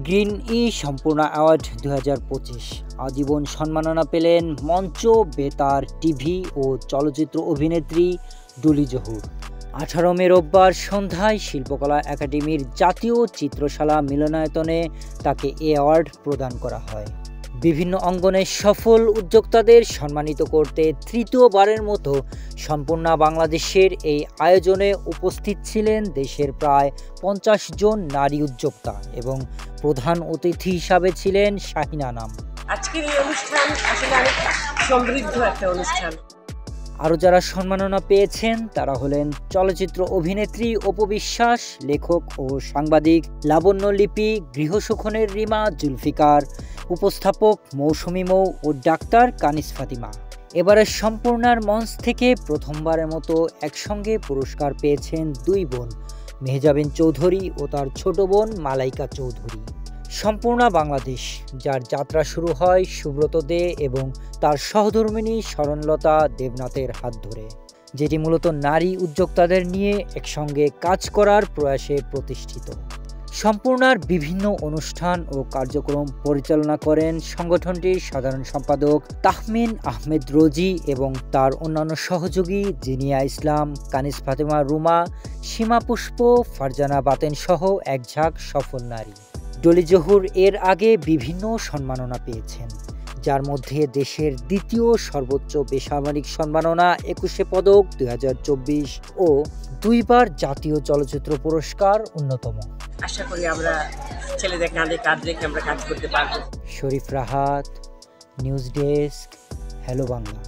Green সম্পূর্ণ award 2025 আজীবন সম্মাননা পেলেন মঞ্চ, বেতার, টিভি ও চলচ্চিত্র অভিনেত্রী ডলি জহুর। 18 মে রোববার সন্ধ্যায় শিল্পকলা একাডেমির জাতীয় চিত্রশালা মিলনায়তনে তাকে এ অ্যাওয়ার্ড প্রদান করা হয়। বিভিন্ন অঙ্গনে সফল উদ্যোক্তাদের সম্মানিত করতে তৃতীয়বারের মতো সম্পূর্ণ বাংলাদেশের এই আয়োজনে উপস্থিত ছিলেন দেশের প্রায় 50 জন নারী উদ্যোক্তা এবং প্রধান অতিথি হিসাবে ছিলেন শাহিনা নাম। আজকের এই অনুষ্ঠান আসলে অনেক সমৃদ্ধ একটা অনুষ্ঠান। আরও যারা সম্মাননা পেয়েছেন তারা হলেন চলচ্চিত্র অভিনেত্রী অপু বিশ্বাস, লেখক ও সাংবাদিক লাবণ্য লিপি, গৃহসুখনের রিমা জুলফিকার, উপস্থাপক মৌসুমী মৌ ও ডাক্তার কানিস ফাতিমা। এবারের সম্পূর্ণার মঞ্চ থেকে প্রথমবারের মতো একসঙ্গে পুরস্কার পেয়েছেন দুই বোন, মেহজাবিন চৌধুরী ও তার ছোট বোন মালাইকা চৌধুরী। সম্পূর্ণ বাংলাদেশ, যার যাত্রা শুরু হয় সুব্রত দে এবং তার সহধর্মিণী শরণলতা দেবনাথের হাত ধরে, যেটি মূলত নারী উদ্যোক্তাদের নিয়ে একসঙ্গে কাজ করার প্রয়াসে প্রতিষ্ঠিত। সম্পূর্ণার বিভিন্ন অনুষ্ঠান ও কার্যক্রম পরিচালনা করেন সংগঠনটির সাধারণ সম্পাদক তাহমিন আহমেদ রোজি এবং তার অন্যান্য সহযোগী জিনিয়া ইসলাম, কানিস ফাতেমা রুমা, সীমা পুষ্প, ফারজানা বাতেন সহ একঝাঁক সফল নারী। ডলি জহুর এর আগে বিভিন্ন সম্মাননা পেয়েছেন, যার মধ্যে দেশের দ্বিতীয় সর্বোচ্চ বেসামরিক সম্মাননা 21শে পদক 2024 ও দুইবার জাতীয় চলচ্চিত্র পুরস্কার অন্যতম। আশা করি আমরা ছেলেদের কাঁধে কাঁধ রেখে আমরা কাজ করতে পারবো। Sharif Rahat, news desk, hello Bangla.